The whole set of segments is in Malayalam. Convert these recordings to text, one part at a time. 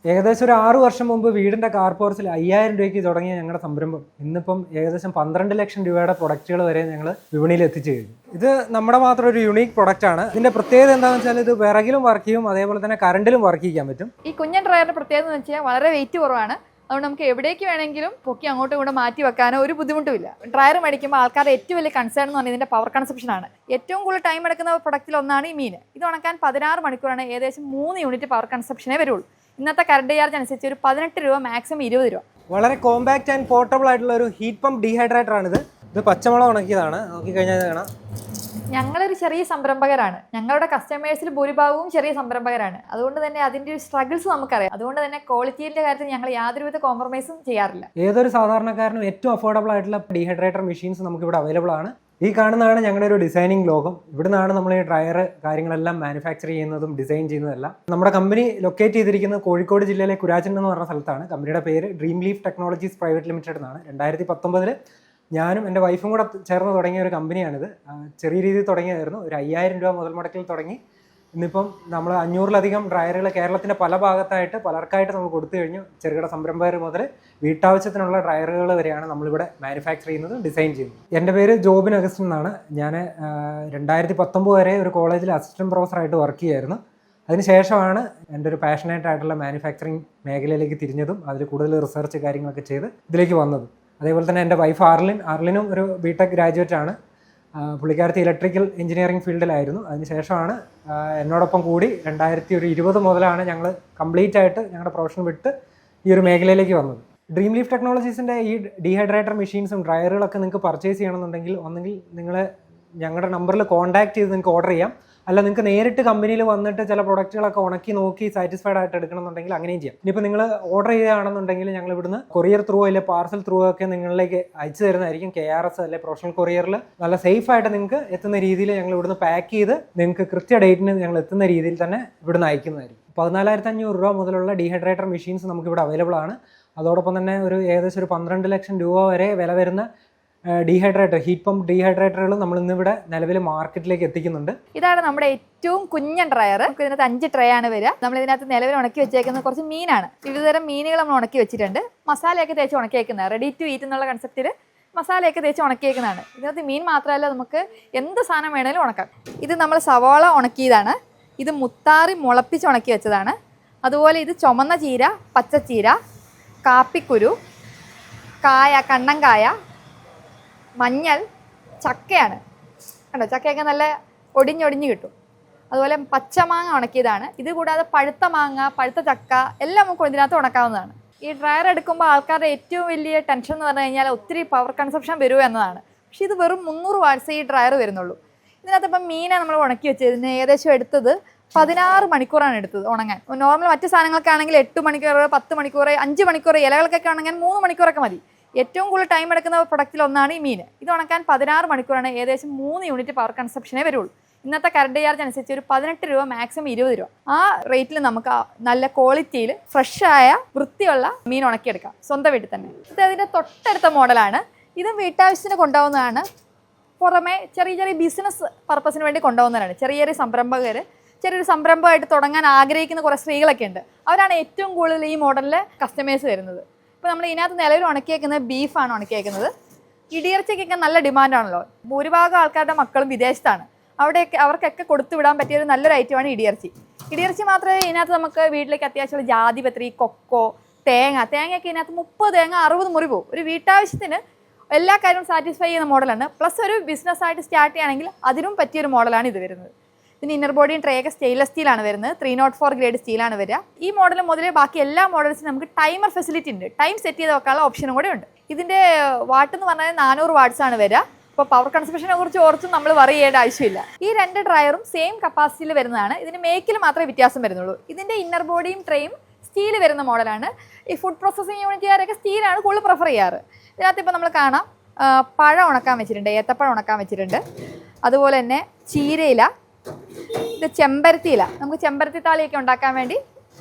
ഏകദേശം ഒരു 6 വർഷം മുമ്പ് വീടിൻ്റെ കാർ പോർച്ചിൽ 5000 രൂപയ്ക്ക് തുടങ്ങിയ ഞങ്ങളുടെ സംരംഭം ഇന്നിപ്പം ഏകദേശം 12 ലക്ഷം രൂപയുടെ പ്രൊഡക്റ്റുകൾ വരെ ഞങ്ങൾ വിപണിയിൽ എത്തിച്ചു കഴിഞ്ഞു. ഇത് നമ്മുടെ മാത്രം ഒരു യുണീക്ക് പ്രൊഡക്റ്റാണ്. ഇതിൻ്റെ പ്രത്യേകത എന്താണെന്ന് വെച്ചാൽ ഇത് വിറകിലും വർക്ക് ചെയ്യും, അതേപോലെ തന്നെ കറണ്ടിലും വർക്ക് ചെയ്യാൻ പറ്റും. ഈ കുഞ്ഞൻ ഡ്രയറിന്റെ പ്രത്യേകത എന്ന് വെച്ചാൽ വളരെ വെയിറ്റ് കുറവാണ്. അതുകൊണ്ട് നമുക്ക് എവിടേക്ക് വേണമെങ്കിലും പൊക്കി അങ്ങോട്ടും ഇങ്ങോട്ടും മാറ്റി വെക്കാനോ ഒരു ബുദ്ധിമുട്ടുമില്ല. ഡ്രയർ മേടിക്കുമ്പോൾ ആൾക്കാരുടെ ഏറ്റവും വലിയ കൺസേൺ എന്ന് പറഞ്ഞാൽ ഇതിൻ്റെ പവർ കൺസപ്ഷൻ ആണ്. ഏറ്റവും കൂടുതൽ ടൈം എടുക്കുന്ന പ്രൊഡക്റ്റിൽ ഒന്നാണ് ഈ മീൻ. ഇത് ഉണക്കാൻ 16 മണിക്കൂറാണ്. ഏകദേശം 3 യൂണിറ്റ് പവർ കൺസപ്ഷനേ വരുള്ളൂ. ഇന്നത്തെ കറണ്ട് ചാർജ് അനുസരിച്ച് ഒരു 18 രൂപ, മാക്സിമം 20 രൂപ. വളരെ കോമ്പാക്റ്റ് ആൻഡ് പോർട്ടബിൾ ആയിട്ടുള്ള ഒരു ഹീറ്റ് പമ്പ് ഡീഹൈഡ്രേറ്റർ ആണിത്. ഇത് പച്ചമുളക് ഉണക്കിയതാണ്. നോക്കിക്കഴിഞ്ഞാൽ കാണാം. ഞങ്ങളൊരു ചെറിയ സംരംഭകരാണ്. ഞങ്ങളുടെ കസ്റ്റമേഴ്സിൽ ഭൂരിഭാഗവും ചെറിയ സംരംഭകരാണ്. അതുകൊണ്ട് തന്നെ അതിൻ്റെ ഒരു സ്ട്രഗിൾസ് നമുക്കറിയാം. അതുകൊണ്ട് തന്നെ ക്വാളിറ്റിയുടെ കാര്യത്തിൽ ഞങ്ങൾ യാതൊരുവിധ കോംപ്രമൈസും ചെയ്യാറില്ല. ഏതൊരു സാധാരണക്കാരനും ഏറ്റവും അഫോർഡബിൾ ആയിട്ടുള്ള ഡീഹൈഡ്രേറ്റർ മെഷീൻസ് നമുക്ക് ഇവിടെ അവൈലബിൾ ആണ്. ഈ കാണുന്നതാണ് ഞങ്ങളുടെ ഒരു ഡിസൈനിങ് ലോകം. ഇവിടുന്നാണ് നമ്മൾ ഈ ഡ്രയർ കാര്യങ്ങളെല്ലാം മാനുഫാക്ചർ ചെയ്യുന്നതും ഡിസൈൻ ചെയ്യുന്നതെല്ലാം. നമ്മുടെ കമ്പനി ലൊക്കേറ്റ് ചെയ്തിരിക്കുന്നത് കോഴിക്കോട് ജില്ലയിലെ കുരാച്ചൻ എന്ന് പറഞ്ഞ സ്ഥലത്താണ്. കമ്പനിയുടെ പേര് dream leaf technologies private limited എന്നാണ്. 2019 ഞാനും എൻ്റെ വൈഫും കൂടെ ചേർന്ന് തുടങ്ങിയ ഒരു കമ്പനിയാണിത്. ചെറിയ രീതിയിൽ തുടങ്ങിയതായിരുന്നു. ഒരു 5000 രൂപ മുതൽ മുടക്കിൽ തുടങ്ങി. ഇന്നിപ്പം നമ്മൾ 500-ലധികം ഡ്രയറുകൾ കേരളത്തിൻ്റെ പല ഭാഗത്തായിട്ട് പലർക്കായിട്ട് നമ്മൾ കൊടുത്തു കഴിഞ്ഞു. ചെറുകിട സംരംഭകർ മുതൽ വീട്ടാവശ്യത്തിനുള്ള ഡ്രയറുകൾ വരെയാണ് നമ്മളിവിടെ മാനുഫാക്ചർ ചെയ്യുന്നത്, ഡിസൈൻ ചെയ്യുന്നത്. എൻ്റെ പേര് ജോബിൻ അഗസ്റ്റിൻ എന്നാണ്. ഞാൻ 2019 വരെ ഒരു കോളേജിൽ അസിസ്റ്റൻറ്റ് പ്രൊഫസറായിട്ട് വർക്ക് ചെയ്യുമായിരുന്നു. അതിനുശേഷമാണ് എൻ്റെ ഒരു പാഷനേറ്റ് ആയിട്ടുള്ള മാനുഫാക്ചറിങ് മേഖലയിലേക്ക് തിരിഞ്ഞതും അതിൽ കൂടുതൽ റിസർച്ച് കാര്യങ്ങളൊക്കെ ചെയ്ത് ഇതിലേക്ക് വന്നതും. അതേപോലെ തന്നെ എൻ്റെ വൈഫ് ആർലിനും ഒരു ബിടെക് ഗ്രാജുവേറ്റ് ആണ്. പുള്ളിക്കാരത്തി ഇലക്ട്രിക്കൽ എഞ്ചിനീയറിംഗ് ഫീൽഡിലായിരുന്നു. അതിനുശേഷമാണ് എന്നോടൊപ്പം കൂടി 2020 മുതലാണ് ഞങ്ങൾ കംപ്ലീറ്റ് ആയിട്ട് ഞങ്ങളുടെ പ്രൊഫഷൻ വിട്ട് ഈ ഒരു മേഖലയിലേക്ക് വന്നത്. ഡ്രീം ലീഫ് ടെക്നോളജീസിൻ്റെ ഈ ഡീഹൈഡ്രേറ്റർ മെഷീൻസും ഡ്രയറുകളൊക്കെ നിങ്ങൾക്ക് പർച്ചേസ് ചെയ്യണമെന്നുണ്ടെങ്കിൽ ഒന്നെങ്കിൽ നിങ്ങൾ ഞങ്ങളുടെ നമ്പറിൽ കോൺടാക്ട് ചെയ്ത് നിങ്ങൾക്ക് ഓർഡർ ചെയ്യാം. അല്ല, നിങ്ങൾക്ക് നേരിട്ട് കമ്പനിയിൽ വന്നിട്ട് ചില പ്രൊഡക്റ്റുകളൊക്കെ ഉണക്കി നോക്കി സാറ്റിസ്ഫൈഡ് ആയിട്ട് എടുക്കണമെന്നുണ്ടെങ്കിൽ അങ്ങനെയും ചെയ്യാം. ഇനിയിപ്പോൾ നിങ്ങൾ ഓർഡർ ചെയ്യുകയാണെന്നുണ്ടെങ്കിൽ ഞങ്ങൾ ഇവിടുന്ന് കൊറിയർ ത്രൂ അല്ലെങ്കിൽ പാർസൽ ത്രൂ ഒക്കെ നിങ്ങളിലേക്ക് അയച്ചു തരുന്നതായിരിക്കും. KRS അല്ലെങ്കിൽ പ്രൊഫഷണൽ കൊറിയറിൽ നല്ല സേഫ് ആയിട്ട് നിങ്ങൾക്ക് എത്തുന്ന രീതിയിൽ ഞങ്ങൾ ഇവിടുന്ന് പാക്ക് ചെയ്ത് നിങ്ങൾക്ക് കൃത്യ ഡേറ്റിന് ഞങ്ങൾ എത്തുന്ന രീതിയിൽ തന്നെ ഇവിടുന്ന് അയക്കുന്നതായിരിക്കും. 14,500 രൂപ മുതലുള്ള ഡീഹൈഡ്രേറ്റർ മെഷീൻസ് നമുക്കിവിടെ അവൈലബിൾ ആണ്. അതോടൊപ്പം തന്നെ ഏകദേശം ഒരു 12 ലക്ഷം രൂപ വരെ വില വരുന്ന ഡീഹൈഡ്രേറ്റർ, ഹീറ്റ് പമ്പ് ഡീഹൈഡ്രേറ്ററുകൾ നമ്മൾ ഇന്നിവിടെ നിലവിൽ മാർക്കറ്റിലേക്ക് എത്തിക്കുന്നുണ്ട്. ഇതാണ് നമ്മുടെ ഏറ്റവും കുഞ്ഞൻ ഡ്രയർ. നമുക്ക് ഇതിനകത്ത് 5 ട്രേ ആണ് വരിക. നമ്മൾ ഇതിനകത്ത് നിലവിൽ ഉണക്കി വെച്ചേക്കുന്ന കുറച്ച് മീനാണ്. വിവിധതരം മീനുകൾ നമ്മൾ ഉണക്കി വെച്ചിട്ടുണ്ട്. മസാലയൊക്കെ തേച്ച് ഉണക്കിയേക്കുന്നത്, റെഡി ടു ഈറ്റ് എന്നുള്ള കൺസെപ്റ്റിൽ മസാലയൊക്കെ തേച്ച് ഉണക്കിയേക്കുന്നതാണ്. ഇതിനകത്ത് മീൻ മാത്രമല്ല, നമുക്ക് എന്ത് സാധനം വേണേലും ഉണക്കാം. ഇത് നമ്മൾ സവാള ഉണക്കിയതാണ്. ഇത് മുത്താറി മുളപ്പിച്ച് ഉണക്കി വെച്ചതാണ്. അതുപോലെ ഇത് ചുമന്ന ചീര, പച്ചച്ചീര, കാപ്പിക്കുരു, കായ, കണ്ണൻകായ, മഞ്ഞൾ, ചക്കയാണ്. കണ്ടോ, ചക്കയൊക്കെ നല്ല ഒടിഞ്ഞൊടിഞ്ഞ് കിട്ടും. അതുപോലെ പച്ചമാങ്ങ ഉണക്കിയതാണ്. ഇത് കൂടാതെ പഴുത്ത മാങ്ങ, പഴുത്ത ചക്ക എല്ലാം നമുക്ക് ഇതിനകത്ത് ഉണക്കാവുന്നതാണ്. ഈ ഡ്രയർ എടുക്കുമ്പോൾ ആൾക്കാരുടെ ഏറ്റവും വലിയ ടെൻഷൻ എന്ന് പറഞ്ഞു കഴിഞ്ഞാൽ ഒത്തിരി പവർ കൺസപ്ഷൻ വരുമോ എന്നതാണ്. പക്ഷേ ഇത് വെറും 300 വാട്ട്സ് ഈ ഡ്രയർ വരുന്നുള്ളൂ. ഇതിനകത്ത് ഇപ്പം മീനെ നമ്മൾ ഉണക്കി വെച്ചതിന് ഏകദേശം എടുത്തത് 16 മണിക്കൂറാണ് എടുത്തത് ഉണങ്ങാൻ. നോർമൽ മറ്റ് സാധനങ്ങൾക്കാണെങ്കിൽ 8 മണിക്കൂർ, 10 മണിക്കൂർ, 5 മണിക്കൂർ, ഇലകൾക്കൊക്കെ ഉണങ്ങാൻ 3 മണിക്കൂറൊക്കെ മതി. ഏറ്റവും കൂടുതൽ ടൈം എടുക്കുന്ന പ്രൊഡക്റ്റിൽ ഒന്നാണ് ഈ മീൻ. ഇത് ഉണക്കാൻ 16 മണിക്കൂറാണ്. ഏകദേശം 3 യൂണിറ്റ് പവർ കൺസപ്ഷനേ വരുള്ളൂ. ഇന്നത്തെ കറണ്ട് ചാർജ് അനുസരിച്ച് ഒരു 18 രൂപ, മാക്സിമം 20 രൂപ. ആ റേറ്റിൽ നമുക്ക് നല്ല ക്വാളിറ്റിയിൽ ഫ്രഷായ വൃത്തിയുള്ള മീൻ ഉണക്കിയെടുക്കാം സ്വന്തം വീട്ടിൽ തന്നെ. ഇത് അതിൻ്റെ തൊട്ടടുത്ത മോഡലാണ്. ഇതും വീട്ടാവശ്യത്തിന് കൊണ്ടുപോകുന്നതാണ്. പുറമെ ചെറിയ ചെറിയ ബിസിനസ് പർപ്പസിന് വേണ്ടി കൊണ്ടുപോകുന്നതാണ്. ചെറിയൊരു സംരംഭകർ, ചെറിയൊരു സംരംഭമായിട്ട് തുടങ്ങാൻ ആഗ്രഹിക്കുന്ന കുറേ സ്ത്രീകളൊക്കെ ഉണ്ട്. അവരാണ് ഏറ്റവും കൂടുതൽ ഈ മോഡലിൽ കസ്റ്റമേഴ്സ് വരുന്നത്. ഇപ്പോൾ നമ്മൾ ഇതിനകത്ത് നിലവിൽ ഉണക്കിയേക്കുന്നത് ബീഫാണ് ഉണക്കിയേക്കുന്നത്. ഇടിയിറച്ചിക്കൊക്കെ നല്ല ഡിമാൻഡാണല്ലോ. ഭൂരിഭാഗം ആൾക്കാരുടെ മക്കളും വിദേശത്താണ്. അവർക്കൊക്കെ കൊടുത്തു വിടാൻ പറ്റിയൊരു നല്ലൊരു ഐറ്റമാണ് ഇടിയിറച്ചി. ഇടിയിറച്ചി മാത്രമേ ഇതിനകത്ത് നമുക്ക് വീട്ടിലേക്ക് അത്യാവശ്യമുള്ള ജാതിപത്രി, കൊക്കോ, തേങ്ങയൊക്കെ ഇതിനകത്ത് 30 തേങ്ങ 60 മുറി പോകും. ഒരു വീട്ടാവശ്യത്തിന് എല്ലാ കാര്യവും സാറ്റിസ്ഫൈ ചെയ്യുന്ന മോഡലാണ്. പ്ലസ് ഒരു ബിസിനസ്സായിട്ട് സ്റ്റാർട്ട് ചെയ്യുകയാണെങ്കിൽ അതിനും പറ്റിയൊരു മോഡലാണ് ഇത് വരുന്നത്. ഇതിന് ഇന്നർ ബോഡിയും ട്രേയൊക്കെ സ്റ്റെയിൻലെസ് സ്റ്റീലാണ് വരുന്നത്. 304 ഗ്രേഡ് സ്റ്റീലാണ് വരിക. ഈ മോഡൽ മുതലേ ബാക്കി എല്ലാ മോഡൽസിനും നമുക്ക് ടൈമർ ഫെസിലിറ്റി ഉണ്ട്. ടൈം സെറ്റ് ചെയ്ത് വെക്കാനുള്ള ഓപ്ഷനും കൂടെ ഉണ്ട്. ഇതിൻ്റെ വാട്ട് എന്ന് പറഞ്ഞാൽ 400 വാട്ട്സ് ആണ് വരിക. അപ്പോൾ പവർ കൺസപ്ഷനെ കുറിച്ച് ഓർത്തും നമ്മൾ വറി ചെയ്യേണ്ട ആവശ്യമില്ല. ഈ 2 ഡ്രയറും സെയിം കപ്പാസിറ്റിയിൽ വരുന്നതാണ്. ഇതിന് മേക്കിൽ മാത്രമേ വ്യത്യാസം വരുന്നുള്ളൂ. ഇതിൻ്റെ ഇന്നർ ബോഡിയും ട്രേയും സ്റ്റീൽ വരുന്ന മോഡലാണ്. ഈ ഫുഡ് പ്രോസസ്സിംഗ് യൂണിറ്റുകാരൊക്കെ സ്റ്റീലാണ് കൂടുതൽ പ്രിഫർ ചെയ്യാറ്. ഇതിനകത്ത് ഇപ്പോൾ നമ്മൾ കാണാം, പഴം ഉണക്കാൻ വെച്ചിട്ടുണ്ട്, ഏത്തപ്പഴം ഉണക്കാൻ വെച്ചിട്ടുണ്ട്. അതുപോലെ തന്നെ ചീരയില, ഇത് ചെമ്പരത്തിയില, നമുക്ക് ചെമ്പരത്തി താളിയൊക്കെ ഉണ്ടാക്കാൻ വേണ്ടി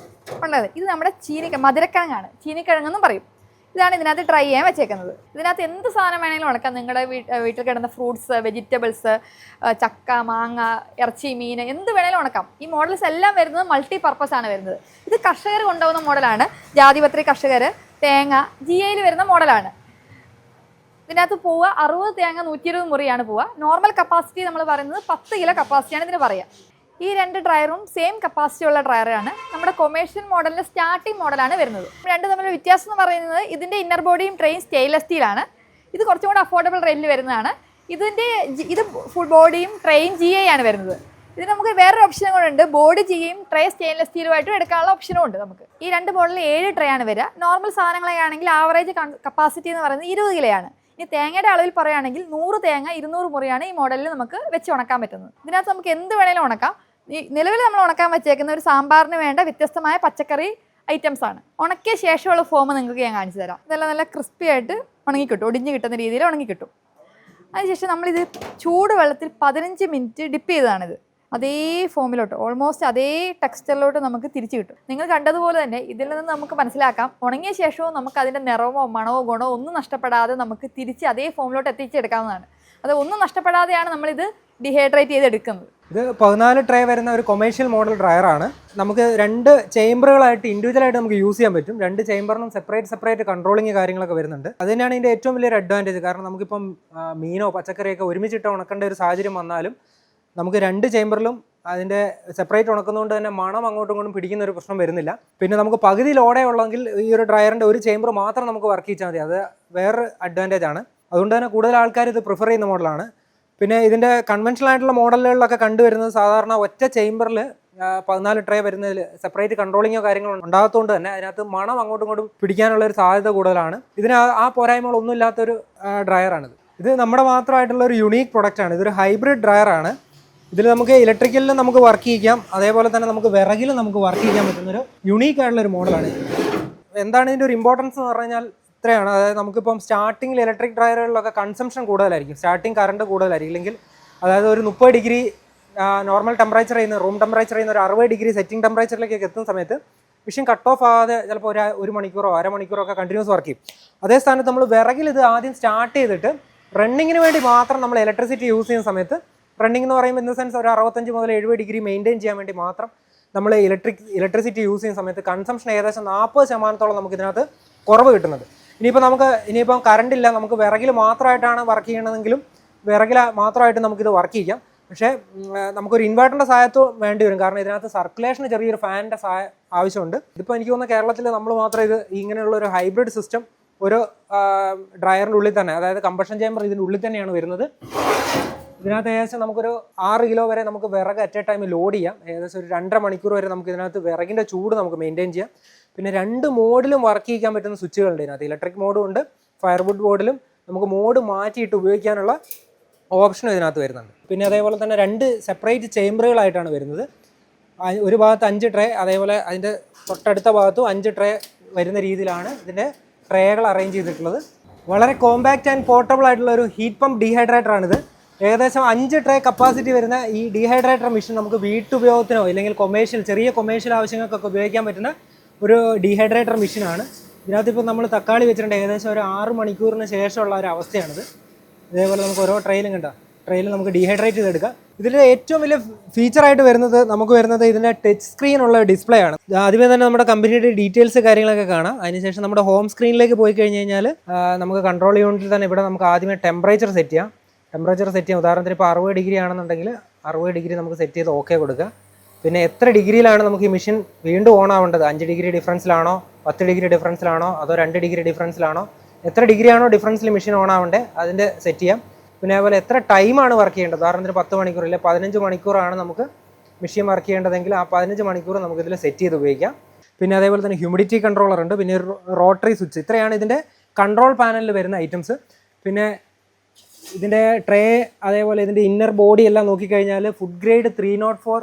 ഉള്ളത്. ഇത് നമ്മുടെ മധുരക്കിഴങ്ങാണ്, ചീനിക്കിഴങ്ങെന്നും പറയും. ഇതാണ് ഇതിനകത്ത് ട്രൈ ചെയ്യാൻ വെച്ചേക്കുന്നത്. ഇതിനകത്ത് എന്ത് സാധനം വേണമെങ്കിലും ഉണക്കാം. നിങ്ങളുടെ വീട്ടിൽ കിടന്ന ഫ്രൂട്ട്സ്, വെജിറ്റബിൾസ്, ചക്ക, മാങ്ങ, ഇറച്ചി, മീൻ, എന്ത് വേണമെങ്കിലും ഉണക്കാം. ഈ മോഡൽസ് എല്ലാം വരുന്നത് മൾട്ടി പർപ്പസ് ആണ് വരുന്നത്. ഇത് കർഷകർ കൊണ്ടുപോകുന്ന മോഡലാണ്. ജാതിപത്രി കർഷകർ, തേങ്ങ GI വരുന്ന മോഡലാണ്. ഇതിനകത്ത് പോവുക 60 തേങ്ങ 120 മുറിയാണ് പോവുക. നോർമൽ കപ്പാസിറ്റി നമ്മൾ പറയുന്നത് 10 കിലോ കപ്പാസിറ്റിയാണ് ഇതിന് പറയുക. ഈ 2 ഡ്രയറും സെയിം കപ്പാസിറ്റി ഉള്ള ഡ്രയറാണ്. നമ്മുടെ കൊമേഴ്ഷ്യൽ മോഡലിൻ്റെ സ്റ്റാർട്ടിംഗ് മോഡലാണ് വരുന്നത്. രണ്ട് തമ്മിലുള്ള വ്യത്യാസം എന്ന് പറയുന്നത് ഇതിൻ്റെ ഇന്നർ ബോഡിയും ട്രെയും സ്റ്റെയിൻലെസ് സ്റ്റീലാണ്. ഇത് കുറച്ചും കൂടെ അഫോർഡബിൾ റേറ്റിൽ വരുന്നതാണ്. ഇത് ഫുൾ ബോഡിയും ട്രെയും GI ആണ് വരുന്നത്. ഇത് നമുക്ക് വേറൊരു ഓപ്ഷനും കൂടെ ഉണ്ട്. ബോഡി GIയും ട്രേ സ്റ്റെയിൻലെസ് സ്റ്റീലുമായിട്ടും എടുക്കാനുള്ള ഓപ്ഷനും ഉണ്ട് നമുക്ക്. ഈ 2 മോഡലിൽ 7 ട്രേ ആണ് വരിക. നോർമൽ സാധനങ്ങളൊക്കെ ആണെങ്കിൽ ആവറേജ് കപ്പാസിറ്റി എന്ന് പറയുന്നത് 20 കിലോയാണ്. ഇനി തേങ്ങയുടെ അളവിൽ പറയുകയാണെങ്കിൽ 100 തേങ്ങ 200 മുറിയാണ് ഈ മോഡലിൽ നമുക്ക് വെച്ച് ഉണക്കാൻ പറ്റുന്നത്. ഇതിനകത്ത് നമുക്ക് എന്ത് വേണേലും ഉണക്കാം. ഈ നിലവിൽ നമ്മൾ ഉണക്കാൻ വെച്ചേക്കുന്ന ഒരു സാമ്പാറിന് വേണ്ട വ്യത്യസ്തമായ പച്ചക്കറി ഐറ്റംസ് ആണ്. ഉണക്കിയ ശേഷമുള്ള ഫോം നിങ്ങൾക്ക് ഞാൻ കാണിച്ചു തരാം. ഇതെല്ലാം നല്ല ക്രിസ്പി ആയിട്ട് ഉണങ്ങിക്കിട്ടും, ഒടിഞ്ഞ് കിട്ടുന്ന രീതിയിൽ ഉണങ്ങിക്കിട്ടും. അതിനുശേഷം നമ്മളിത് ചൂട് വെള്ളത്തിൽ 15 മിനിറ്റ് ഡിപ്പ് ചെയ്തതാണിത്. അതേ ഫോമിലോട്ട്, ഓൾമോസ്റ്റ് അതേ ടെക്സ്ചറിലോട്ട് നമുക്ക് തിരിച്ചു കിട്ടും. നിങ്ങൾ കണ്ടതുപോലെ തന്നെ ഇതിൽ നിന്ന് നമുക്ക് മനസ്സിലാക്കാം, ഉണങ്ങിയ ശേഷവും നമുക്ക് അതിൻ്റെ നിറമോ മണമോ ഗുണമോ ഒന്നും നഷ്ടപ്പെടാതെ നമുക്ക് തിരിച്ച് അതേ ഫോമിലോട്ട് എത്തിച്ചെടുക്കാവുന്നതാണ്. അത് ഒന്നും നഷ്ടപ്പെടാതെയാണ് നമ്മളിത് ഡീഹൈഡ്രേറ്റ് ചെയ്തെടുക്കുന്നത്. ഇത് 14 ട്രേ വരുന്ന ഒരു കൊമേഴ്ഷ്യൽ മോഡൽ ഡ്രയറാണ്. നമുക്ക് 2 ചേമ്പറുകളായിട്ട് ഇൻഡിവിജ്വലായിട്ട് നമുക്ക് യൂസ് ചെയ്യാൻ പറ്റും. 2 ചേമ്പറിനും സെപ്പറേറ്റ് കൺട്രോളിങ് കാര്യങ്ങളൊക്കെ വരുന്നുണ്ട്. അത് തന്നെയാണ് ഇതിൻ്റെ ഏറ്റവും വലിയൊരു അഡ്വാൻറ്റേജ്. കാരണം നമുക്കിപ്പം മീനോ പച്ചക്കറിയൊക്കെ ഒരുമിച്ചിട്ട് ഉണക്കേണ്ട ഒരു സാഹചര്യം വന്നാലും നമുക്ക് 2 ചേമ്പറിലും അതിൻ്റെ സെപ്പറേറ്റ് ഉണക്കുന്നതുകൊണ്ട് തന്നെ മണം അങ്ങോട്ടും ഇങ്ങോട്ടും പിടിക്കുന്ന ഒരു പ്രശ്നം വരുന്നില്ല. പിന്നെ നമുക്ക് പകുതി ലോഡേ ഉള്ളെങ്കിൽ ഈ ഒരു ഡ്രയറിൻ്റെ ഒരു ചേമ്പർ മാത്രം നമുക്ക് വർക്ക് ചെയ്യിച്ചാൽ മതി. അത് വേറൊരു അഡ്വാൻറ്റേജ് ആണ്. അതുകൊണ്ട് തന്നെ കൂടുതൽ ആൾക്കാർ ഇത് പ്രിഫർ ചെയ്യുന്ന മോഡലാണ്. പിന്നെ ഇതിൻ്റെ കൺവെൻഷണൽ ആയിട്ടുള്ള മോഡലുകളിലൊക്കെ കണ്ടുവരുന്നത് സാധാരണ ഒറ്റ ചേമ്പറിൽ 14 ട്രേ വരുന്നതിൽ സെപ്പറേറ്റ് കൺട്രോളിങ്ങോ കാര്യങ്ങളോ ഉണ്ടാകത്തുകൊണ്ട് തന്നെ അതിനകത്ത് മണം അങ്ങോട്ടും ഇങ്ങോട്ടും പിടിക്കാനുള്ള ഒരു സാധ്യത കൂടുതലാണ്. ഇതിന് ആ പോരായ്മകളൊന്നും ഇല്ലാത്തൊരു ഡ്രയറാണിത്. ഇത് നമ്മുടെ മാത്രമായിട്ടുള്ള ഒരു യുണീക്ക് പ്രൊഡക്റ്റാണ്. ഇതൊരു ഹൈബ്രിഡ് ഡ്രയറാണ്. ഇതിൽ നമുക്ക് ഇലക്ട്രിക്കലിലും നമുക്ക് വർക്ക് ചെയ്യിക്കാം, അതേപോലെ തന്നെ നമുക്ക് വിറകിലും നമുക്ക് വർക്ക് ചെയ്യാൻ പറ്റുന്നൊരു യുണീക്ക് ആയിട്ടുള്ളൊരു മോഡലാണ്. എന്താണ് ഇതിൻ്റെ ഒരു ഇമ്പോർട്ടൻസ് എന്ന് പറഞ്ഞു കഴിഞ്ഞാൽ ഇത്രയാണ്. അതായത് നമുക്കിപ്പം സ്റ്റാർട്ടിങ്ങിൽ ഇലക്ട്രിക് ഡ്രയറുകളിലൊക്കെ കൺസംഷൻ കൂടുതലായിരിക്കും, സ്റ്റാർട്ടിങ് കറണ്ട് കൂടുതലായിരിക്കും. ഇല്ലെങ്കിൽ അതായത് ഒരു 30 ഡിഗ്രി നോർമൽ ടെമ്പറേച്ചർ ചെയ്യുന്ന റൂം ടെമ്പറേച്ചർ ചെയ്യുന്ന ഒരു 60 ഡിഗ്രി സെറ്റിംഗ് ടെമ്പറേച്ചറിലേക്കൊക്കെ എത്തുന്ന സമയത്ത് മെഷീൻ കട്ട് ഓഫ് ആകാതെ ചിലപ്പോൾ ഒരു മണിക്കൂറോ അരമണിക്കൂറോ ഒക്കെ കണ്ടിന്യൂസ് വർക്ക് ചെയ്യും. അതേ സ്ഥാനത്ത് നമ്മൾ വിറകിൽ ഇത് ആദ്യം സ്റ്റാർട്ട് ചെയ്തിട്ട് റണ്ണിങ്ങിന് വേണ്ടി മാത്രം നമ്മൾ ഇലക്ട്രിസിറ്റി യൂസ് ചെയ്യുന്ന സമയത്ത്, റണ്ണിംഗ് എന്ന് പറയുമ്പോൾ ഇൻ ദ സെൻസ് ഒരു 65 മുതൽ 70 ഡിഗ്രി മെയിൻറ്റെയിൻ ചെയ്യാൻ വേണ്ടി മാത്രം നമ്മൾ ഇലക്ട്രിസിറ്റി യൂസ് ചെയ്യുന്ന സമയത്ത് കൺസംഷൻ ഏകദേശം 40% നമുക്ക് ഇതിനകത്ത് കുറവ് കിട്ടുന്നത്. ഇനിയിപ്പം കറണ്ട് ഇല്ല, നമുക്ക് വിറകിൽ മാത്രമായിട്ടാണ് വർക്ക് ചെയ്യണമെങ്കിലും വിറകിൽ മാത്രമായിട്ട് നമുക്കിത് വർക്ക് ചെയ്യാം. പക്ഷേ നമുക്കൊരു ഇൻവേർട്ടറിൻ്റെ സഹായത്തോ വേണ്ടി വരും. കാരണം ഇതിനകത്ത് സർക്കുലേഷന് ചെറിയൊരു ഫാനിൻ്റെ ആവശ്യമുണ്ട്. ഇതിപ്പോൾ എനിക്ക് തോന്നുന്നു കേരളത്തിൽ നമ്മൾ മാത്രം ഇത് ഇങ്ങനെയുള്ള ഒരു ഹൈബ്രിഡ് സിസ്റ്റം ഒരു ഡ്രയറിൻ്റെ ഉള്ളിൽ തന്നെ, അതായത് കമ്പഷൻ ചേമ്പർ ഇതിൻ്റെ ഉള്ളിൽ തന്നെയാണ് വരുന്നത്. ഇതിനകത്ത് ഏകദേശം നമുക്കൊരു 6 കിലോ വരെ നമുക്ക് വിറക് അറ്റ് എ ടൈം ലോഡ് ചെയ്യാം. ഏകദേശം ഒരു 2.5 മണിക്കൂർ വരെ നമുക്ക് ഇതിനകത്ത് വിറകിൻ്റെ ചൂട് നമുക്ക് മെയിൻറ്റെയിൻ ചെയ്യാം. പിന്നെ 2 മോഡിലും വർക്ക് ചെയ്യിക്കാൻ പറ്റുന്ന സ്വിച്ചുകളുണ്ട് ഇതിനകത്ത്. ഇലക്ട്രിക് മോഡും ഉണ്ട്, ഫയർവുഡ് മോഡിലും നമുക്ക് മോഡ് മാറ്റിയിട്ട് ഉപയോഗിക്കാനുള്ള ഓപ്ഷനും ഇതിനകത്ത് വരുന്നുണ്ട്. പിന്നെ അതേപോലെ തന്നെ 2 സെപ്പറേറ്റ് ചേമ്പറുകളായിട്ടാണ് വരുന്നത്. ഒരു ഭാഗത്ത് 5 ട്രേ, അതേപോലെ അതിൻ്റെ തൊട്ടടുത്ത ഭാഗത്തും 5 ട്രേ വരുന്ന രീതിയിലാണ് ഇതിൻ്റെ ട്രേകൾ അറേഞ്ച് ചെയ്തിട്ടുള്ളത്. വളരെ കോമ്പാക്റ്റ് ആൻഡ് പോർട്ടബിൾ ആയിട്ടുള്ള ഒരു ഹീറ്റ് പമ്പ് ഡീഹൈഡ്രേറ്ററാണിത്. ഏകദേശം 5 ട്രേ കപ്പാസിറ്റി വരുന്ന ഈ ഡീഹൈഡ്രേറ്റർ മെഷീൻ നമുക്ക് വീട്ടുപയോഗത്തിനോ ഇല്ലെങ്കിൽ ചെറിയ കൊമേഴ്ഷ്യൽ ആവശ്യങ്ങൾക്കൊക്കെ ഉപയോഗിക്കാൻ പറ്റുന്ന ഒരു ഡീഹൈഡ്രേറ്റർ മെഷീനാണ്. ഇതിനകത്ത് ഇപ്പോൾ നമ്മൾ തക്കാളി വെച്ചിട്ടുണ്ട്. ഏകദേശം ഒരു 6 മണിക്കൂറിന് ശേഷമുള്ള ഒരു അവസ്ഥയാണിത്. ഇതേപോലെ നമുക്ക് ഓരോ ട്രെയിലും നമുക്ക് ഡീഹൈഡ്രേറ്റ് ചെയ്തെടുക്കാം. ഇതിൻ്റെ ഏറ്റവും വലിയ ഫീച്ചറായിട്ട് വരുന്നത് ഇതിൻ്റെ ടച്ച് സ്ക്രീനുള്ള ഡിസ്പ്ലേ ആണ്. ആദ്യമേ തന്നെ നമ്മുടെ കമ്പനിയുടെ ഡീറ്റെയിൽസ് കാര്യങ്ങളൊക്കെ കാണാം. അതിനുശേഷം നമ്മുടെ ഹോം സ്ക്രീനിലേക്ക് പോയി കഴിഞ്ഞ് കഴിഞ്ഞാൽ നമുക്ക് കൺട്രോൾ യൂണിറ്റിൽ തന്നെ ഇവിടെ നമുക്ക് ആദ്യമേ ടെമ്പറേച്ചർ സെറ്റ് ചെയ്യാം. ഉദാഹരണത്തിന് ഇപ്പോൾ 60 ഡിഗ്രി ആണെന്നുണ്ടെങ്കിൽ 60 ഡിഗ്രി നമുക്ക് സെറ്റ് ചെയ്ത് ഓക്കെ കൊടുക്കുക. പിന്നെ എത്ര ഡിഗ്രിയിലാണ് നമുക്ക് ഈ മെഷീൻ വീണ്ടും ഓൺ ആവേണ്ടത്, 5 ഡിഗ്രി ഡിഫറൻസിലാണോ, 10 ഡിഗ്രി ഡിഫറൻസിലാണോ, അതോ 2 ഡിഗ്രി ഡിഫറൻസിലാണോ, എത്ര ഡിഗ്രിയാണോ ഡിഫറൻസിൽ മെഷീൻ ഓൺ ആവേണ്ടത് അതിൻ്റെ സെറ്റ് ചെയ്യാം. പിന്നെ അതുപോലെ എത്ര ടൈമാണ് വർക്ക് ചെയ്യേണ്ടത്, ഉദാഹരണത്തിന് 10 മണിക്കൂർ ഇല്ല 15 മണിക്കൂറാണ് നമുക്ക് മെഷീൻ വർക്ക് ചെയ്യേണ്ടതെങ്കിൽ ആ 15 മണിക്കൂർ നമുക്കിതിൽ സെറ്റ് ചെയ്ത് ഉപയോഗിക്കാം. പിന്നെ അതേപോലെ തന്നെ ഹ്യൂമിഡിറ്റി കൺട്രോളർ ഉണ്ട്, പിന്നെ ഒരു റോട്ടറി സ്വിച്ച്. ഇത്രയാണ് ഇതിൻ്റെ കൺട്രോൾ പാനലിൽ വരുന്ന ഐറ്റംസ്. പിന്നെ ഇതിൻ്റെ ട്രേ, അതേപോലെ ഇതിൻ്റെ ഇന്നർ ബോഡി എല്ലാം നോക്കിക്കഴിഞ്ഞാൽ ഫുഡ് ഗ്രേഡ് 304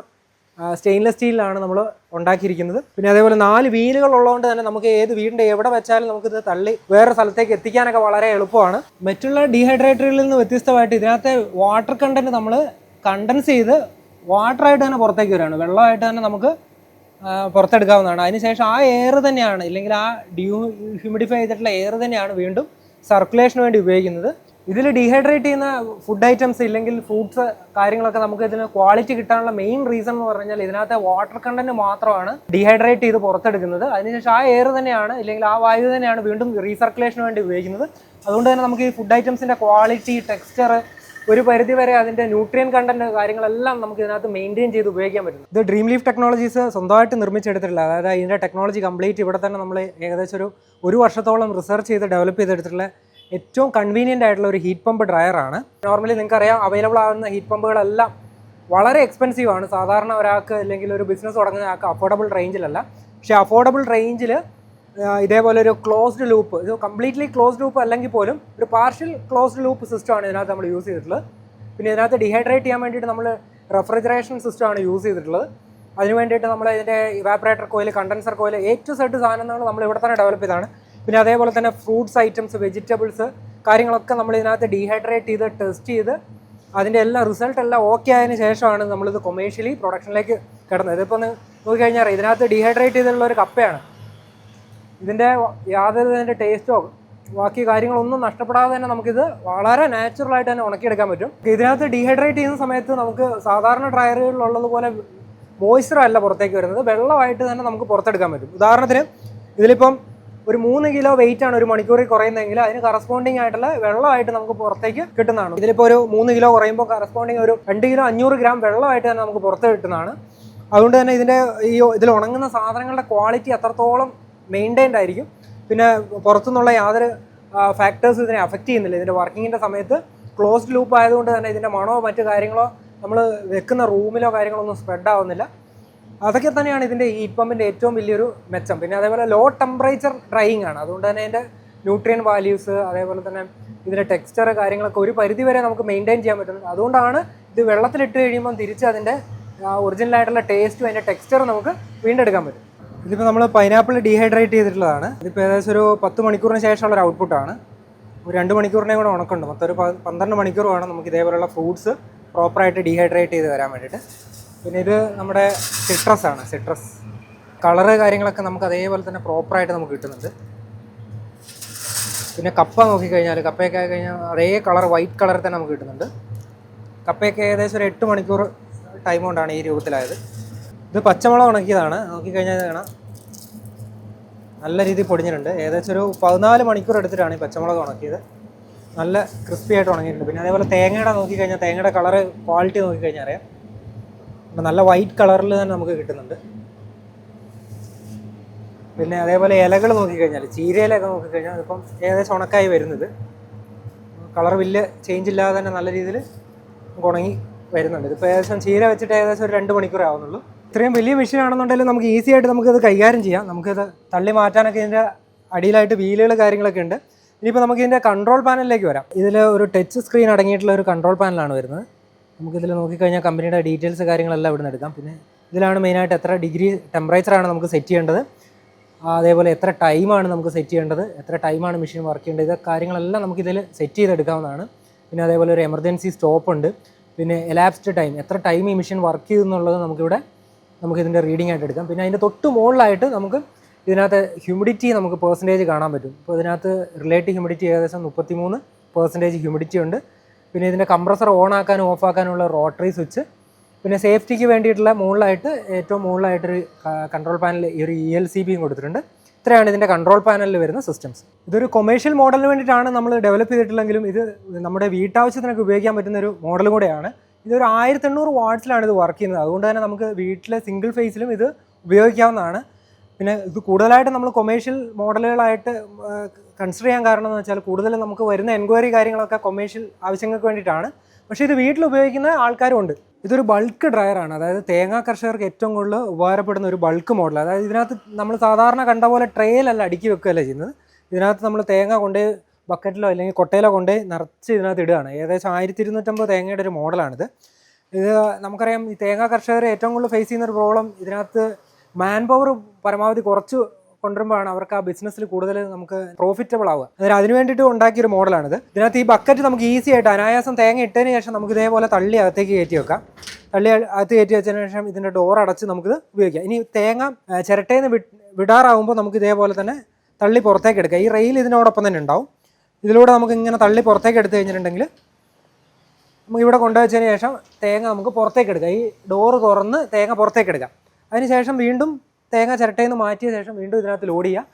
സ്റ്റെയിൻലെസ് സ്റ്റീലിലാണ് നമ്മൾ ഉണ്ടാക്കിയിരിക്കുന്നത്. പിന്നെ അതേപോലെ 4 വീലുകൾ ഉള്ളതുകൊണ്ട് തന്നെ നമുക്ക് ഏത് വീടിൻ്റെ എവിടെ വെച്ചാലും നമുക്കിത് തള്ളി വേറെ സ്ഥലത്തേക്ക് എത്തിക്കാനൊക്കെ വളരെ എളുപ്പമാണ്. മറ്റുള്ള ഡീഹൈഡ്രേറ്ററിൽ നിന്ന് വ്യത്യസ്തമായിട്ട് ഇതിനകത്തെ വാട്ടർ കണ്ടൻറ്റ് നമ്മൾ കണ്ടൻസ് ചെയ്ത് വാട്ടറായിട്ട് തന്നെ പുറത്തേക്ക് വരികയാണ്. വെള്ളമായിട്ട് തന്നെ നമുക്ക് പുറത്തെടുക്കാവുന്നതാണ്. അതിനുശേഷം ആ എയർ തന്നെയാണ്, ഇല്ലെങ്കിൽ ആ ഹ്യൂമിഡിഫൈ ചെയ്തിട്ടുള്ള എയർ തന്നെയാണ് വീണ്ടും സർക്കുലേഷന് വേണ്ടി ഉപയോഗിക്കുന്നത്. ഇതിൽ ഡീഹൈഡ്രേറ്റ് ചെയ്യുന്ന ഫുഡ് ഐറ്റംസ് ഇല്ലെങ്കിൽ ഫ്രൂട്ട്സ് കാര്യങ്ങളൊക്കെ നമുക്ക് ഇതിന് ക്വാളിറ്റി കിട്ടാനുള്ള മെയിൻ റീസൺ എന്ന് പറഞ്ഞാൽ ഇതിനകത്തെ വാട്ടർ കണ്ടന്റ് മാത്രമാണ് ഡീഹൈഡ്രേറ്റ് ചെയ്ത് പുറത്തെടുക്കുന്നത്. അതിനുശേഷം ആ എയർ തന്നെയാണ്, ഇല്ലെങ്കിൽ ആ വായു തന്നെയാണ് വീണ്ടും റീസർക്കുലേഷന് വേണ്ടി ഉപയോഗിക്കുന്നത്. അതുകൊണ്ട് തന്നെ നമുക്ക് ഈ ഫുഡ് ഐറ്റംസിന്റെ ക്വാളിറ്റി, ടെക്സ്ചർ, ഒരു പരിധി വരെ അതിന്റെ ന്യൂട്രിയൻ കണ്ടന്റ് കാര്യങ്ങളെല്ലാം നമുക്ക് ഇതിനകത്ത് മെയിൻറ്റെയിൻ ചെയ്ത് ഉപയോഗിക്കാൻ പറ്റും. ഇത് ഡ്രീം ലീഫ് ടെക്നോളജീസ് സ്വന്തമായിട്ട് നിർമ്മിച്ചെടുത്തിട്ടില്ല. അതായത് ഇതിന്റെ ടെക്നോളജി കംപ്ലീറ്റ് ഇവിടെ തന്നെ നമ്മൾ ഏകദേശം ഒരു വർഷത്തോളം റിസർച്ച് ചെയ്ത് ഡെവലപ്പ് ചെയ്തെടുത്തിട്ടുള്ള ഏറ്റവും കൺവീനിയൻ്റ് ആയിട്ടുള്ള ഒരു ഹീറ്റ് പമ്പ് ഡ്രയറാണ്. നോർമലി നിങ്ങൾക്കറിയാം അവൈലബിൾ ആകുന്ന ഹീറ്റ് പമ്പുകളെല്ലാം വളരെ എക്സ്പെൻസീവ് ആണ്. സാധാരണ ഒരാൾക്ക് അല്ലെങ്കിൽ ഒരു ബിസിനസ് തുടങ്ങുന്ന ആൾക്ക് അഫോർഡബിൾ റേഞ്ചിലല്ല. പക്ഷേ അഫോർഡബിൾ റേഞ്ചിൽ ഇതേപോലെ ഒരു ക്ലോസ്ഡ് ലൂപ്പ്, ഇത് കംപ്ലീറ്റ്ലി ക്ലോസ്ഡ് ലൂപ്പ് അല്ലെങ്കിൽ പോലും ഒരു പാർഷ്യൽ ക്ലോസ്ഡ് ലൂപ്പ് സിസ്റ്റമാണ് ഇതിനകത്ത് നമ്മൾ യൂസ് ചെയ്തിട്ടുള്ളത്. പിന്നെ ഇതിനകത്ത് ഡീഹൈഡ്രേറ്റ് ചെയ്യാൻ വേണ്ടിയിട്ട് നമ്മൾ റെഫ്രിജറേഷൻ സിസ്റ്റമാണ് യൂസ് ചെയ്തിട്ടുള്ളത്. അതിന് വേണ്ടിയിട്ട് നമ്മൾ ഇതിൻ്റെ evaporator coil, condenser coil, A to Z സാധനങ്ങൾ നമ്മൾ ഇവിടെ തന്നെ ഡെവലപ്പ് ചെയ്തതാണ്. പിന്നെ അതേപോലെ തന്നെ ഫ്രൂട്ട്സ് ഐറ്റംസ്, വെജിറ്റബിൾസ് കാര്യങ്ങളൊക്കെ നമ്മൾ ഇതിനകത്ത് ഡീഹൈഡ്രേറ്റ് ചെയ്ത് ടെസ്റ്റ് ചെയ്ത് അതിൻ്റെ എല്ലാ റിസൾട്ട് എല്ലാം ഓക്കെ ആയതിനു ശേഷമാണ് നമ്മളിത് കൊമേഴ്ഷ്യലി പ്രൊഡക്ഷനിലേക്ക് കിടന്നത്. ഇതിപ്പോൾ നോക്കിക്കഴിഞ്ഞാൽ ഇതിനകത്ത് ഡീഹൈഡ്രേറ്റ് ചെയ്തിട്ടുള്ള ഒരു കപ്പയാണ്. ഇതിൻ്റെ യാതൊരു ഇതിൻ്റെ ടേസ്റ്റോ ബാക്കി കാര്യങ്ങളൊന്നും നഷ്ടപ്പെടാതെ തന്നെ നമുക്കിത് വളരെ നാച്ചുറലായിട്ട് തന്നെ ഉണക്കിയെടുക്കാൻ പറ്റും. ഇതിനകത്ത് ഡീഹൈഡ്രേറ്റ് ചെയ്യുന്ന സമയത്ത് നമുക്ക് സാധാരണ ഡ്രയറുകളിലുള്ളതുപോലെ മോയ്സ്ചർ അല്ല പുറത്തേക്ക് വരുന്നത്, വെള്ളമായിട്ട് തന്നെ നമുക്ക് പുറത്തെടുക്കാൻ പറ്റും. ഉദാഹരണത്തിന് ഇതിലിപ്പം ഒരു 3 കിലോ വെയിറ്റ് ആണ് ഒരു മണിക്കൂറിൽ കുറയുന്നതെങ്കിൽ അതിന് കറസ്പോണ്ടിങ് ആയിട്ടുള്ള വെള്ളമായിട്ട് നമുക്ക് പുറത്തേക്ക് കിട്ടുന്നതാണ്. ഇതിലിപ്പോൾ ഒരു 3 കിലോ കുറയുമ്പോൾ കറസ്പോണ്ടിങ് ഒരു 2 കിലോ 500 ഗ്രാം വെള്ളമായിട്ട് തന്നെ നമുക്ക് പുറത്ത് കിട്ടുന്നതാണ്. അതുകൊണ്ട് തന്നെ ഇതിൽ ഉണങ്ങുന്ന സാധനങ്ങളുടെ ക്വാളിറ്റി അത്രത്തോളം മെയിൻറ്റൈൻഡ് ആയിരിക്കും. പിന്നെ പുറത്തുനിന്നുള്ള യാതൊരു ഫാക്ടേഴ്സ് ഇതിനെ അഫക്റ്റ് ചെയ്യുന്നില്ല. ഇതിൻ്റെ വർക്കിങ്ങിൻ്റെ സമയത്ത് ക്ലോസ്ഡ് ലൂപ്പ് ആയതുകൊണ്ട് തന്നെ ഇതിൻ്റെ മണമോ മറ്റു കാര്യങ്ങളോ നമ്മൾ വെക്കുന്ന റൂമിലോ കാര്യങ്ങളൊന്നും സ്പ്രെഡ് ആവുന്നില്ല. അതൊക്കെ തന്നെയാണ് ഇതിൻ്റെ ഹീറ്റ് പമ്പിൻ്റെ ഏറ്റവും വലിയൊരു മെച്ചം. പിന്നെ അതേപോലെ ലോ ടെമ്പറേച്ചർ ഡ്രൈയിങ് ആണ്. അതുകൊണ്ട് തന്നെ ഇതിൻ്റെ ന്യൂട്രിയൻ വാല്യൂസ്, അതേപോലെ തന്നെ ഇതിൻ്റെ ടെക്സ്ചർ കാര്യങ്ങളൊക്കെ ഒരു പരിധി വരെ നമുക്ക് മെയിൻറ്റെയിൻ ചെയ്യാൻ പറ്റുന്നത്. അതുകൊണ്ടാണ് ഇത് വെള്ളത്തിലിട്ട് കഴിയുമ്പം തിരിച്ച് അതിൻ്റെ ഒറിജിനലായിട്ടുള്ള ടേസ്റ്റും അതിൻ്റെ ടെക്സ്ചറും നമുക്ക് വീണ്ടെടുക്കാൻ പറ്റും. ഇതിപ്പോൾ നമ്മൾ പൈനാപ്പിൾ ഡീഹൈഡ്രേറ്റ് ചെയ്തിട്ടുള്ളതാണ്. ഇതിപ്പോൾ ഏകദേശം ഒരു 10 മണിക്കൂറിന് ശേഷമുള്ള ഒരു ഔട്ട്പുട്ടാണ്. ഒരു 2 മണിക്കൂറിനെയും കൂടെ ഉണക്കുണ്ട്. മൊത്തം ഒരു 12 മണിക്കൂർ വേണം നമുക്ക് ഇതേപോലെയുള്ള ഫ്രൂട്ട്സ് പ്രോപ്പറായിട്ട് ഡീഹൈഡ്രേറ്റ് ചെയ്ത് വരാൻ വേണ്ടിയിട്ട്. പിന്നെ ഇത് നമ്മുടെ സിട്രസ് ആണ്. സിട്രസ് കളറ് കാര്യങ്ങളൊക്കെ നമുക്ക് അതേപോലെ തന്നെ പ്രോപ്പറായിട്ട് നമുക്ക് കിട്ടുന്നുണ്ട്. പിന്നെ കപ്പ നോക്കിക്കഴിഞ്ഞാൽ കപ്പയൊക്കെ ആയി കഴിഞ്ഞാൽ അതേ കളർ വൈറ്റ് കളറിൽ തന്നെ നമുക്ക് കിട്ടുന്നുണ്ട്. കപ്പയൊക്കെ ഏകദേശം ഒരു 8 മണിക്കൂർ ടൈം കൊണ്ടാണ് ഈ രൂപത്തിലായത്. ഇത് പച്ചമുളക് ഉണക്കിയതാണ്. നോക്കിക്കഴിഞ്ഞാൽ കാണാം നല്ല രീതിയിൽ പൊടിഞ്ഞിട്ടുണ്ട്. ഏകദേശം ഒരു 14 മണിക്കൂർ എടുത്തിട്ടാണ് ഈ പച്ചമുളക് ഉണക്കിയത്. നല്ല ക്രിസ്പി ആയിട്ട് ഉണങ്ങിയിട്ടുണ്ട്. പിന്നെ അതേപോലെ തേങ്ങയുടെ നോക്കിക്കഴിഞ്ഞാൽ തേങ്ങയുടെ കളറ് ക്വാളിറ്റി നോക്കിക്കഴിഞ്ഞാൽ അറിയാം. നല്ല വൈറ്റ് കളറിൽ തന്നെ നമുക്ക് കിട്ടുന്നുണ്ട്. പിന്നെ അതേപോലെ ഇലകൾ നോക്കിക്കഴിഞ്ഞാൽ ചീരയിലൊക്കെ നോക്കിക്കഴിഞ്ഞാൽ ഇപ്പം ഏകദേശം ഉണക്കായി വരുന്നത്. കളർ വലിയ ചേഞ്ച് ഇല്ലാതെ തന്നെ നല്ല രീതിയിൽ ഉണങ്ങി വരുന്നുണ്ട്. ഇതിപ്പോൾ ഏകദേശം ചീര വെച്ചിട്ട് ഏകദേശം ഒരു 2 മണിക്കൂർ ആവുന്നുള്ളൂ. ഇത്രയും വലിയ മെഷീൻ ആണെന്നുണ്ടെങ്കിൽ നമുക്ക് ഈസി ആയിട്ട് നമുക്കിത് കൈകാര്യം ചെയ്യാം. നമുക്കിത് തള്ളി മാറ്റാനൊക്കെ ഇതിൻ്റെ അടിയിലായിട്ട് വീലുകൾ കാര്യങ്ങളൊക്കെ ഉണ്ട്. ഇനിയിപ്പോൾ നമുക്ക് ഇതിൻ്റെ കൺട്രോൾ പാനലിലേക്ക് വരാം. ഇതിൽ ഒരു ടച്ച് സ്ക്രീൻ അടങ്ങിയിട്ടുള്ള ഒരു കൺട്രോൾ പാനലാണ് വരുന്നത്. നമുക്കിതിൽ നോക്കിക്കഴിഞ്ഞാൽ കമ്പനിയുടെ ഡീറ്റെയിൽസ് കാര്യങ്ങളെല്ലാം ഇവിടെ നിന്ന് എടുക്കാം. പിന്നെ ഇതിലാണ് മെയിനായിട്ട് എത്ര ഡിഗ്രി ടെമ്പറേച്ചറാണ് നമുക്ക് സെറ്റ് ചെയ്യേണ്ടത്, അതേപോലെ എത്ര ടൈമാണ് നമുക്ക് സെറ്റ് ചെയ്യേണ്ടത്, എത്ര ടൈമാണ് മെഷീൻ വർക്ക് ചെയ്യേണ്ടത്, ഇതൊക്കെ കാര്യങ്ങളെല്ലാം നമുക്കിതിൽ സെറ്റ് ചെയ്തെടുക്കാവുന്നതാണ്. പിന്നെ അതേപോലെ ഒരു എമർജൻസി സ്റ്റോപ്പ് ഉണ്ട്. പിന്നെ എലാപ്സ്ഡ് ടൈം, എത്ര ടൈം ഈ മെഷീൻ വർക്ക് ചെയ്തെന്നുള്ളത് നമുക്കിതിൻ്റെ റീഡിംഗ് ആയിട്ട് എടുക്കാം. പിന്നെ അതിൻ്റെ തൊട്ട് മുകളിലായിട്ട് നമുക്ക് ഇതിനകത്ത് ഹ്യൂമിഡിറ്റി നമുക്ക് പെർസെൻറ്റേജ് കാണാൻ പറ്റും. ഇപ്പോൾ ഇതിനകത്ത് റിലേറ്റീവ് ഹ്യൂമിഡിറ്റി ഏകദേശം 33% ഹ്യൂമിഡിറ്റി ഉണ്ട്. പിന്നെ ഇതിൻ്റെ കംപ്രസർ ഓൺ ആക്കാനും ഓഫ് ആക്കാനുള്ള റോട്ടറി സ്വിച്ച്, പിന്നെ സേഫ്റ്റിക്ക് വേണ്ടിയിട്ടുള്ള ഏറ്റവും മുകളിലായിട്ടൊരു കൺട്രോൾ പാനൽ ഈ ഒരു ELCBയും കൊടുത്തിട്ടുണ്ട്. ഇത്രയാണ് ഇതിൻ്റെ കൺട്രോൾ പാനലിൽ വരുന്ന സിസ്റ്റംസ്. ഇതൊരു കൊമേഴ്ഷ്യൽ മോഡലിന് വേണ്ടിയിട്ടാണ് നമ്മൾ ഡെവലപ്പ് ചെയ്തിട്ടുള്ളെങ്കിലും ഇത് നമ്മുടെ വീട്ടാവശ്യത്തിനൊക്കെ ഉപയോഗിക്കാൻ പറ്റുന്ന ഒരു മോഡലും കൂടെയാണ്. ഇതൊരു 1800 വാട്ട്സിലാണ് ഇത് വർക്ക് ചെയ്യുന്നത്. അതുകൊണ്ട് തന്നെ നമുക്ക് വീട്ടിലെ സിംഗിൾ ഫേസിലും ഇത് ഉപയോഗിക്കാവുന്നതാണ്. പിന്നെ ഇത് കൂടുതലായിട്ട് നമ്മൾ കൊമേഴ്ഷ്യൽ മോഡലുകളായിട്ട് കൺസിഡർ ചെയ്യാൻ കാരണം എന്ന് വെച്ചാൽ കൂടുതലും നമുക്ക് വരുന്ന എൻക്വയറി കാര്യങ്ങളൊക്കെ കൊമേഴ്ഷ്യൽ ആവശ്യങ്ങൾക്ക് വേണ്ടിയിട്ടാണ്. പക്ഷേ ഇത് വീട്ടിൽ ഉപയോഗിക്കുന്ന ആൾക്കാരും ഉണ്ട്. ഇതൊരു ബൾക്ക് ഡ്രയറാണ്. അതായത് തേങ്ങാ കർഷകർക്ക് ഏറ്റവും കൂടുതൽ ഉപകാരപ്പെടുന്ന ഒരു ബൾക്ക് മോഡൽ. അതായത് ഇതിനകത്ത് നമ്മൾ സാധാരണ കണ്ട പോലെ ട്രേയിലല്ല അടുക്കി വെക്കുകയല്ല ചെയ്യുന്നത്. ഇതിനകത്ത് നമ്മൾ തേങ്ങ കൊണ്ടുപോയി ബക്കറ്റിലോ അല്ലെങ്കിൽ കൊട്ടയിലോ കൊണ്ടുപോയി നിറച്ച് ഇതിനകത്ത് ഇടുകയാണ്. ഏകദേശം 1250 തേങ്ങയുടെ ഒരു മോഡലാണിത്. ഇത് നമുക്കറിയാം, ഈ തേങ്ങാ കർഷകർ ഏറ്റവും കൂടുതൽ ഫേസ് ചെയ്യുന്ന ഒരു പ്രോബ്ലം ഇതിനകത്ത് മാൻ പവർ പരമാവധി കുറച്ച് കൊണ്ടുവരുമ്പോഴാണ് അവർക്ക് ആ ബിസിനസ്സിൽ കൂടുതൽ നമുക്ക് പ്രോഫിറ്റബിൾ ആവുക. അതായത് അതിന് വേണ്ടിയിട്ട് ഉണ്ടാക്കിയൊരു മോഡലാണിത്. ഇതിനകത്ത് ഈ ബക്കറ്റ് നമുക്ക് ഈസി ആയിട്ട് അനായാസം തേങ്ങ ഇട്ടതിന് ശേഷം നമുക്ക് ഇതേപോലെ തള്ളി അകത്തേക്ക് കയറ്റി വെക്കാം. തള്ളി അകത്ത് കയറ്റി വെച്ചതിന് ശേഷം ഇതിൻ്റെ ഡോർ അടച്ച് നമുക്കിത് ഉപയോഗിക്കാം. ഇനി തേങ്ങ ചിരട്ടേന്ന് വിടാറാകുമ്പോൾ നമുക്ക് ഇതേപോലെ തന്നെ തള്ളി പുറത്തേക്ക് എടുക്കാം. ഈ റെയിൽ ഇതിനോടൊപ്പം തന്നെ ഉണ്ടാവും. ഇതിലൂടെ നമുക്ക് ഇങ്ങനെ തള്ളി പുറത്തേക്ക് എടുത്തു കഴിഞ്ഞിട്ടുണ്ടെങ്കിൽ നമുക്ക് ഇവിടെ കൊണ്ടുവച്ചതിന് ശേഷം തേങ്ങ നമുക്ക് പുറത്തേക്ക് എടുക്കാം. ഈ ഡോറ് തുറന്ന് തേങ്ങ പുറത്തേക്ക് എടുക്കാം. അതിനുശേഷം വീണ്ടും തേങ്ങ ചിരട്ടയിൽ നിന്ന് മാറ്റിയ ശേഷം വീണ്ടും ഇതിനകത്ത് ലോഡ് ചെയ്യുക.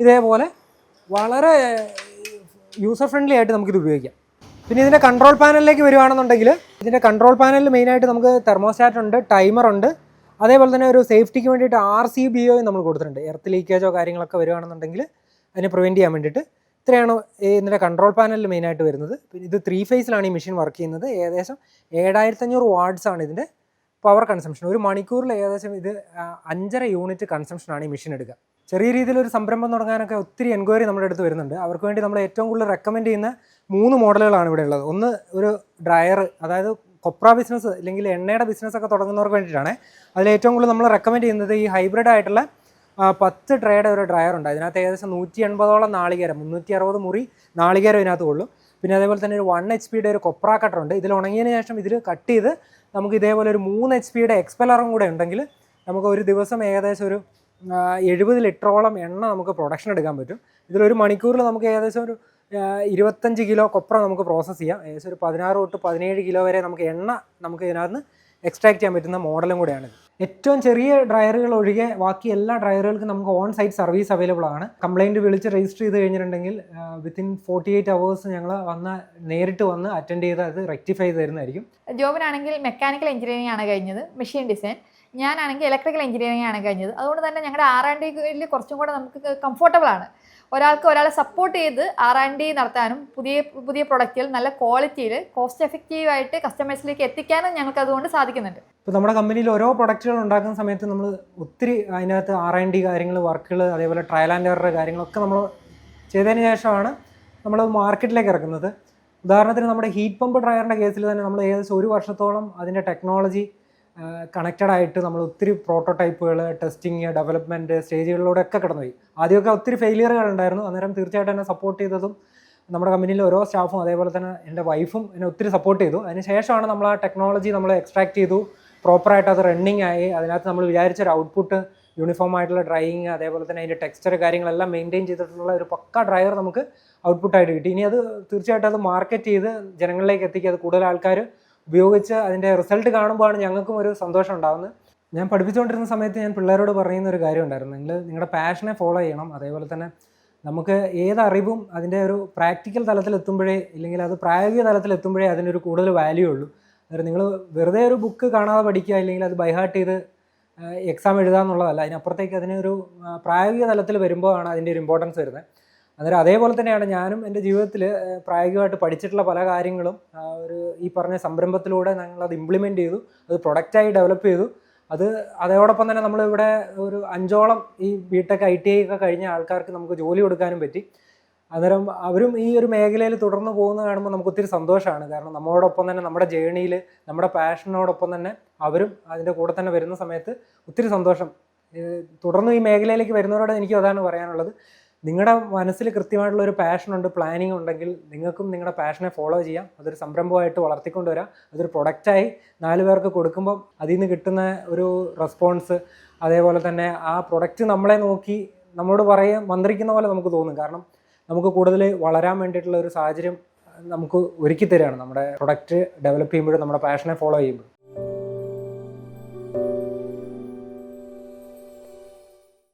ഇതേപോലെ വളരെ യൂസർ ഫ്രണ്ട്ലി ആയിട്ട് നമുക്കിത് ഉപയോഗിക്കാം. പിന്നെ ഇതിൻ്റെ കൺട്രോൾ പാനലിലേക്ക് വരുവാണെന്നുണ്ടെങ്കിൽ ഇതിൻ്റെ കൺട്രോൾ പാനലിൽ മെയിനായിട്ട് നമുക്ക് തെർമോസ്റ്റാറ്റ് ഉണ്ട്, ടൈമർ ഉണ്ട്, അതേപോലെ തന്നെ ഒരു സേഫ്റ്റിക്ക് വേണ്ടിയിട്ട് RCBO നമ്മൾ കൊടുത്തിട്ടുണ്ട്. എർത്ത് ലീക്കേജോ കാര്യങ്ങളൊക്കെ വരുവാണെന്നുണ്ടെങ്കിൽ അതിനെ പ്രിവെൻറ്റ് ചെയ്യാൻ വേണ്ടിയിട്ട്. ഇത്രയാണ് ഇതിൻ്റെ കൺട്രോൾ പാനലിൽ മെയിനായിട്ട് വരുന്നത്. പിന്നെ ഇത് 3 ഫേസിലാണ് ഈ മെഷീൻ വർക്ക് ചെയ്യുന്നത്. ഏകദേശം 7500 വാട്ട്സ് ആണ് ഇതിൻ്റെ പവർ കൺസംഷൻ. ഒരു മണിക്കൂറിൽ ഏകദേശം ഇത് 5.5 യൂണിറ്റ് കൺസംഷനാണ് ഈ മെഷീൻ എടുക്കുക. ചെറിയ രീതിയിലൊരു സംരംഭം തുടങ്ങാനൊക്കെ ഒത്തിരി എൻക്വയറി നമ്മുടെ അടുത്ത് വരുന്നുണ്ട്. അവർക്ക് വേണ്ടി നമ്മൾ ഏറ്റവും കൂടുതൽ റെക്കമെൻഡ് ചെയ്യുന്ന 3 മോഡലുകളാണ് ഇവിടെ ഉള്ളത്. ഒന്ന് ഒരു ഡ്രയർ, അതായത് കൊപ്ര ബിസിനസ് അല്ലെങ്കിൽ എണ്ണയുടെ ബിസിനസ്സൊക്കെ തുടങ്ങുന്നവർക്ക് വേണ്ടിയിട്ടാണ്. അതിൽ ഏറ്റവും കൂടുതൽ നമ്മൾ റെക്കമെൻഡ് ചെയ്യുന്നത് ഈ ഹൈബ്രിഡ് ആയിട്ടുള്ള 10 ട്രേയുടെ ഒരു ഡ്രയർ ഉണ്ട്. അതിനകത്ത് ഏകദേശം 180ഓളം നാളികേരം, 360 മുറി നാളികേരം ഇതിനകത്ത് കൊള്ളും. പിന്നെ അതേപോലെ തന്നെ ഒരു 1 HP ഒരു കൊപ്ര കട്ടർ ഉണ്ട്. ഇതിൽ ഉണങ്ങിയതിന് ശേഷം ഇതിൽ കട്ട് ചെയ്ത് നമുക്ക് ഇതേപോലെ ഒരു 3 HP എക്സ്പെല്ലറും കൂടെ ഉണ്ടെങ്കിൽ നമുക്ക് ഒരു ദിവസം ഏകദേശം ഒരു 70 ലിറ്ററോളം എണ്ണ നമുക്ക് പ്രൊഡക്ഷൻ എടുക്കാൻ പറ്റും. ഇതിലൊരു മണിക്കൂറിൽ നമുക്ക് ഏകദേശം ഒരു 25 കിലോ കൊപ്ര നമുക്ക് പ്രോസസ്സ് ചെയ്യാം. ഏകദേശം ഒരു 16 തൊട്ട് 17 കിലോ വരെ നമുക്ക് എണ്ണ നമുക്ക് ഇതിനകത്ത് എക്സ്ട്രാക്ട് ചെയ്യാൻ പറ്റുന്ന മോഡലും കൂടെയാണ്. ഏറ്റവും ചെറിയ ഡ്രയറുകൾ ഒഴികെ ബാക്കി എല്ലാ ഡ്രയറുകൾക്കും നമുക്ക് ഓൺ സൈറ്റ് സർവീസ് അവൈലബിൾ ആണ്. കംപ്ലയിൻറ്റ് വിളിച്ച് രജിസ്റ്റർ ചെയ്ത് കഴിഞ്ഞിട്ടുണ്ടെങ്കിൽ വിത്തിൻ 48 hours ഞങ്ങൾ നേരിട്ട് വന്ന് അറ്റൻഡ് ചെയ്ത് അത് റെക്ടിഫൈ ചെയ്ത് തരുന്നതായിരിക്കും. ജോബിനാണെങ്കിൽ മെക്കാനിക്കൽ എഞ്ചിനീയറിംഗ് ആണ് കഴിഞ്ഞത്, മെഷീൻ ഡിസൈൻ. ഞാനാണെങ്കിൽ ഇലക്ട്രിക്കൽ എഞ്ചിനീയറിംഗ് ആണ് കഴിഞ്ഞത്. അതുകൊണ്ട് തന്നെ ഞങ്ങളുടെ R&Dയിൽ കുറച്ചും കൂടെ നമുക്ക് കംഫർട്ടബിൾ ആണ്. ഒരാളെ സപ്പോർട്ട് ചെയ്ത് R&D നടത്താനും പുതിയ പ്രൊഡക്റ്റുകൾ നല്ല ക്വാളിറ്റിയിൽ കോസ്റ്റ് എഫക്റ്റീവായിട്ട് കസ്റ്റമേഴ്സിലേക്ക് എത്തിക്കാനും ഞങ്ങൾക്ക് അതുകൊണ്ട് സാധിക്കുന്നുണ്ട്. ഇപ്പോൾ നമ്മുടെ കമ്പനിയിൽ ഓരോ പ്രൊഡക്റ്റുകൾ ഉണ്ടാക്കുന്ന സമയത്ത് നമ്മൾ ഒത്തിരി അതിനകത്ത് R&D കാര്യങ്ങൾ, വർക്കുകൾ, അതേപോലെ ട്രയൽ ആൻഡ് എറർ കാര്യങ്ങളൊക്കെ നമ്മൾ ചെയ്തതിന് ശേഷമാണ് നമ്മൾ മാർക്കറ്റിലേക്ക് ഇറക്കുന്നത്. ഉദാഹരണത്തിന് നമ്മുടെ ഹീറ്റ് പമ്പ് ഡ്രയറിൻ്റെ കേസിൽ തന്നെ നമ്മൾ ഏകദേശം 1 വർഷത്തോളം അതിൻ്റെ ടെക്നോളജി കണക്റ്റഡ് ആയിട്ട് നമ്മൾ ഒത്തിരി പ്രോട്ടോടൈപ്പുകൾ, ടെസ്റ്റിങ്, ഡെവലപ്മെൻറ്റ് സ്റ്റേജുകളിലൂടെയൊക്കെ കടന്നുപോയി. ആദ്യമൊക്കെ ഒത്തിരി ഫെയിലിയറുകൾ ഉണ്ടായിരുന്നു. അന്നേരം തീർച്ചയായിട്ടും എന്നെ സപ്പോർട്ട് ചെയ്തതും നമ്മുടെ കമ്പനിയിലെ ഓരോ സ്റ്റാഫും അതേപോലെ തന്നെ എൻ്റെ വൈഫും എന്നെ ഒത്തിരി സപ്പോർട്ട് ചെയ്തു. അതിന് ശേഷമാണ് നമ്മൾ ആ ടെക്നോളജി നമ്മൾ എക്സ്ട്രാക്ട് ചെയ്തു, പ്രോപ്പറായിട്ട് അത് റണ്ണിങ് ആയി. അതിനകത്ത് നമ്മൾ വിചാരിച്ചൊരു ഔട്ട്പുട്ട്, യൂണിഫോം ആയിട്ടുള്ള ഡ്രൈയിങ്, അതേപോലെ തന്നെ അതിൻ്റെ ടെക്സ്ചർ കാര്യങ്ങളെല്ലാം മെയിൻറ്റെയിൻ ചെയ്തിട്ടുള്ള ഒരു പക്ക ഡ്രയർ നമുക്ക് ഔട്ട്പുട്ടായിട്ട് കിട്ടി. ഇനി അത് തീർച്ചയായിട്ടും അത് മാർക്കറ്റ് ചെയ്ത് ജനങ്ങളിലേക്ക് എത്തിക്കുക, അത് കൂടുതൽ ആൾക്കാർ ഉപയോഗിച്ച് അതിൻ്റെ റിസൾട്ട് കാണുമ്പോഴാണ് ഞങ്ങൾക്കും ഒരു സന്തോഷം ഉണ്ടാകുന്നത്. ഞാൻ പഠിപ്പിച്ചുകൊണ്ടിരുന്ന സമയത്ത് ഞാൻ പിള്ളേരോട് പറയുന്ന ഒരു കാര്യം ഉണ്ടായിരുന്നു, നിങ്ങളുടെ പാഷനെ ഫോളോ ചെയ്യണം. അതേപോലെ തന്നെ നമുക്ക് ഏത് അറിവും അതിൻ്റെ ഒരു പ്രാക്ടിക്കൽ തലത്തിലെത്തുമ്പോഴേ, ഇല്ലെങ്കിൽ അത് പ്രായോഗിക തലത്തിലെത്തുമ്പോഴേ അതിനൊരു കൂടുതൽ വാല്യൂ ഉള്ളൂ. അതായത് നിങ്ങൾ വെറുതെ ഒരു ബുക്ക് കാണാതെ പഠിക്കുക, ഇല്ലെങ്കിൽ അത് ബൈഹാർട്ട് ചെയ്ത് എക്സാം എഴുതുക എന്നുള്ളതല്ല. അതിനപ്പുറത്തേക്ക് അതിനൊരു പ്രായോഗിക തലത്തിൽ വരുമ്പോഴാണ് അതിൻ്റെ ഒരു ഇമ്പോർട്ടൻസ് വരുന്നത്. അന്നേരം അതേപോലെ തന്നെയാണ് ഞാനും എൻ്റെ ജീവിതത്തിൽ പ്രായോഗികമായിട്ട് പഠിച്ചിട്ടുള്ള പല കാര്യങ്ങളും ഒരു ഈ പറഞ്ഞ സംരംഭത്തിലൂടെ ഞങ്ങളത് ഇംപ്ലിമെൻ്റ് ചെയ്തു, അത് പ്രൊഡക്റ്റായി ഡെവലപ്പ് ചെയ്തു. അതോടൊപ്പം തന്നെ നമ്മളിവിടെ ഒരു 5ഓളം ഈ BTech ITI ഒക്കെ കഴിഞ്ഞ ആൾക്കാർക്ക് നമുക്ക് ജോലി കൊടുക്കാനും പറ്റി. അന്നേരം അവരും ഈ ഒരു മേഖലയിൽ തുടർന്ന് പോകുന്നത് കാണുമ്പോൾ നമുക്ക് ഒത്തിരി സന്തോഷമാണ്. കാരണം നമ്മളോടൊപ്പം തന്നെ നമ്മുടെ ജേണിയിൽ നമ്മുടെ പാഷനോടൊപ്പം തന്നെ അവരും അതിൻ്റെ കൂടെ തന്നെ വരുന്ന സമയത്ത് ഒത്തിരി സന്തോഷം. തുടർന്ന് ഈ മേഖലയിലേക്ക് വരുന്നവരോട് എനിക്ക് അതാണ് പറയാനുള്ളത്. നിങ്ങളുടെ മനസ്സിൽ കൃത്യമായിട്ടുള്ള ഒരു പാഷനുണ്ട്, പ്ലാനിങ് ഉണ്ടെങ്കിൽ നിങ്ങൾക്കും നിങ്ങളുടെ പാഷനെ ഫോളോ ചെയ്യാം. അതൊരു സംരംഭമായിട്ട് വളർത്തിക്കൊണ്ടുവരാം. അതൊരു പ്രൊഡക്റ്റായി 4 പേർക്ക് കൊടുക്കുമ്പം അതിൽ നിന്ന് കിട്ടുന്ന ഒരു റെസ്പോൺസ്, അതേപോലെ തന്നെ ആ പ്രൊഡക്റ്റ് നമ്മളെ നോക്കി നമ്മളോട് മന്ത്രിക്കുന്ന പോലെ നമുക്ക് തോന്നും. കാരണം നമുക്ക് കൂടുതൽ വളരാൻ വേണ്ടിയിട്ടുള്ള ഒരു സാഹചര്യം നമുക്ക് ഒരുക്കി തരികയാണ് നമ്മുടെ പ്രൊഡക്റ്റ് ഡെവലപ്പ് ചെയ്യുമ്പോഴും നമ്മുടെ പാഷനെ ഫോളോ ചെയ്യുമ്പോൾ.